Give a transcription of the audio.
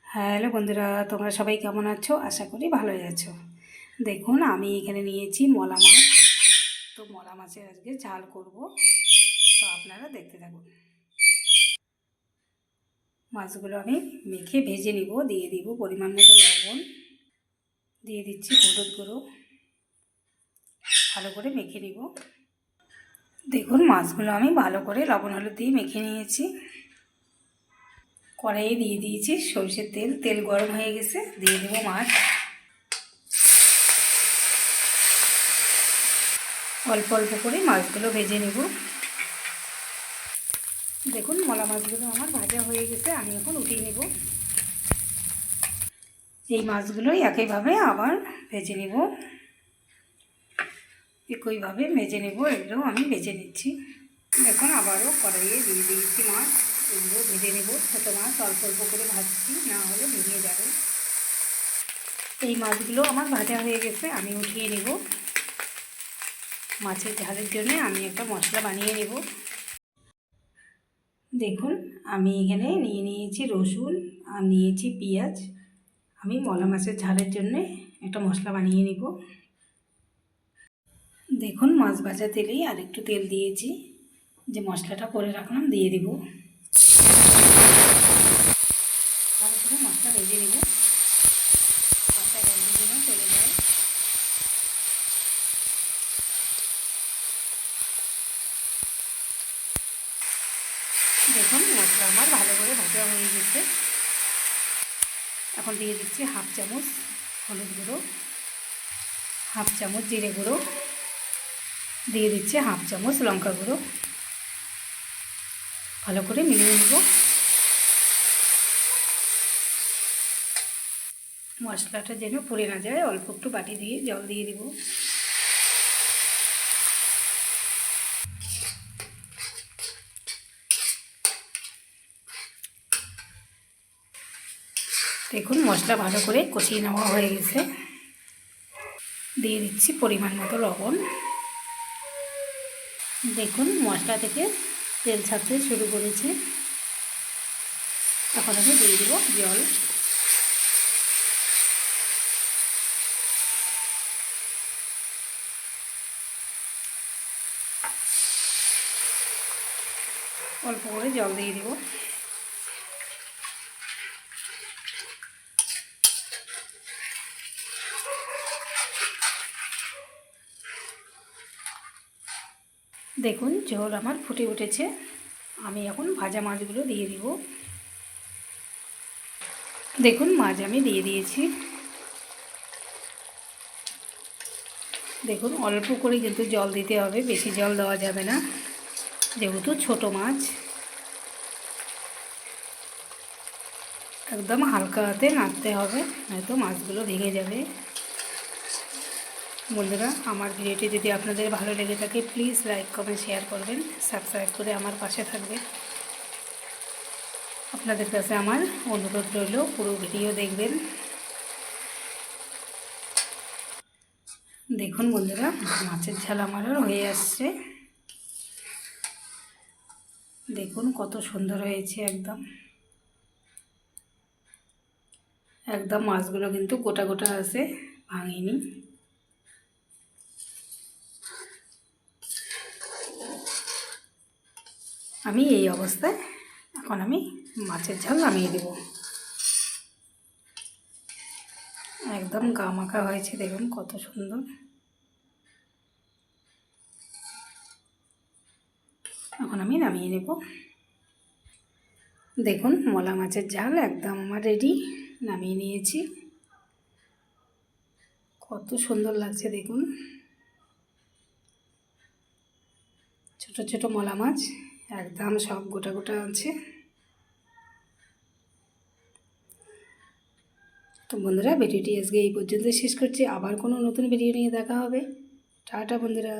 Hello বন্ধুরা, তোমরা সবাই কেমন আছো? আশা করি ভালোই আছো। দেখুন, আমি এখানে নিয়েছি মলা মাছ। তো মলা মাছের আজকে ঝাল করব, তো আপনারা দেখতে থাকুন। মাছগুলো আমি মেখে ভেজে নিব। দিয়ে দিব পরিমাণ মতো লবণ, দিয়ে দিচ্ছি হলুদ গুঁড়ো, ভালো করে মেখে নিব। দেখুন, মাছগুলো আমি ভালো করে লবণ হলুদ দিয়ে মেখে নিয়েছি। কড়াইয়ে দিয়ে দিয়েছি সরষের তেল। তেল গরম হয়ে গেছে, দিয়ে দেবো মাছ। অল্প অল্প করে মাছগুলো ভেজে নেব। দেখুন, মলা মাছগুলো আমার ভাজা হয়ে গেছে, আমি এখন উঠিয়ে নেব। এই মাছগুলোই একইভাবে আবার ভেজে নেব। একইভাবে ভেজে নেব, এগুলো আমি ভেজে নিচ্ছি। দেখুন, আবারও কড়াইয়ে দিয়ে দিয়েছি মাছ। এগুলো ভেজে নেব। ছোটো মাছ অল্প অল্প করে ভাজছি, না হলে ভেঙে যাবে। এই মাছগুলো আমার ভাজা হয়ে গেছে, আমি উঠিয়ে নেব। মাছের ঝালের জন্য আমি একটা মশলা বানিয়ে নেব। দেখুন, আমি এখানে নিয়ে নিয়েছি রসুন আর নিয়েছি পেঁয়াজ। আমি মলা মাছের ঝালের জন্যে একটা মশলা বানিয়ে নেব। দেখুন, মাছ ভাজা তেলেই আর একটু তেল দিয়েছি, যে মশলাটা করে রাখলাম দিয়ে দেব। ভালো করে মশলা ভেজে নেব, কাঁচা গন্ধ যেন চলে যায়। দেখুন, মশলা আমার ভালো করে ভাজা হয়ে গেছে। এখন দিয়ে দিচ্ছি হাফ চামচ হলুদ গুঁড়ো, হাফ চামচ জিরে গুঁড়ো, দিয়ে দিচ্ছি হাফ চামচ লঙ্কা গুঁড়ো। ভালো করে মিলিয়ে নেব। মশলাটা যেন পুড়ে না যায়, অল্প একটু বাটি দিয়ে জল দিয়ে দেব। দেখুন, মশলা ভালো করে কষিয়ে নেওয়া হয়ে গেছে। দিয়ে দিচ্ছি পরিমাণ মতো লবণ। দেখুন, মশলা থেকে তেল ছাড়তে শুরু করেছে। এখন আমি দিয়ে দেব জল। অল্প করে জল দিয়ে দেব। দেখুন, ঝোল আমার ফুটে উঠেছে। আমি এখন ভাজা মাছগুলো দিয়ে দিব। দেখুন, মাছ আমি দিয়ে দিয়েছি। দেখুন, অল্প করে কিন্তু জল দিতে হবে, বেশি জল দেওয়া যাবে না, যেহেতু ছোটো মাছ। একদম হালকা হাতে নাড়তে হবে, নয়তো মাছগুলো ভেঙে যাবে। বন্ধুরা, আমার ভিডিওটি যদি আপনাদের ভালো লেগে থাকে, প্লিজ লাইক কমেন্ট শেয়ার করবেন, সাবস্ক্রাইব করে আমার পাশে থাকবেন। আপনাদের কাছে আমার অনুরোধ রইল, পুরো ভিডিও দেখবেন। দেখুন বন্ধুরা, মাছের ঝাল আমারও হয়ে আসছে। দেখুন কত সুন্দর হয়েছে। একদম একদম মাছগুলো কিন্তু গোটা গোটা আছে, ভাঙিনি। আমি এই অবস্থায় এখন আমি মাছের ঝাল নামিয়ে দেব। একদম গা মাখা হয়েছে, দেখুন কত সুন্দর। এখন আমি নামিয়ে নেব। দেখুন, মলা মাছের ঝাল একদম আমার রেডি, নামিয়ে নিয়েছি। কত সুন্দর লাগছে দেখুন। ছোট ছোট মলা মাছ, একদম সব গোটা গোটা আছে। তো বন্ধুরা, ভিডিওটি আজকে এই পর্যন্ত শেষ করছি। আবার কোনো নতুন ভিডিও নিয়ে দেখা হবে। টাটা বন্ধুরা।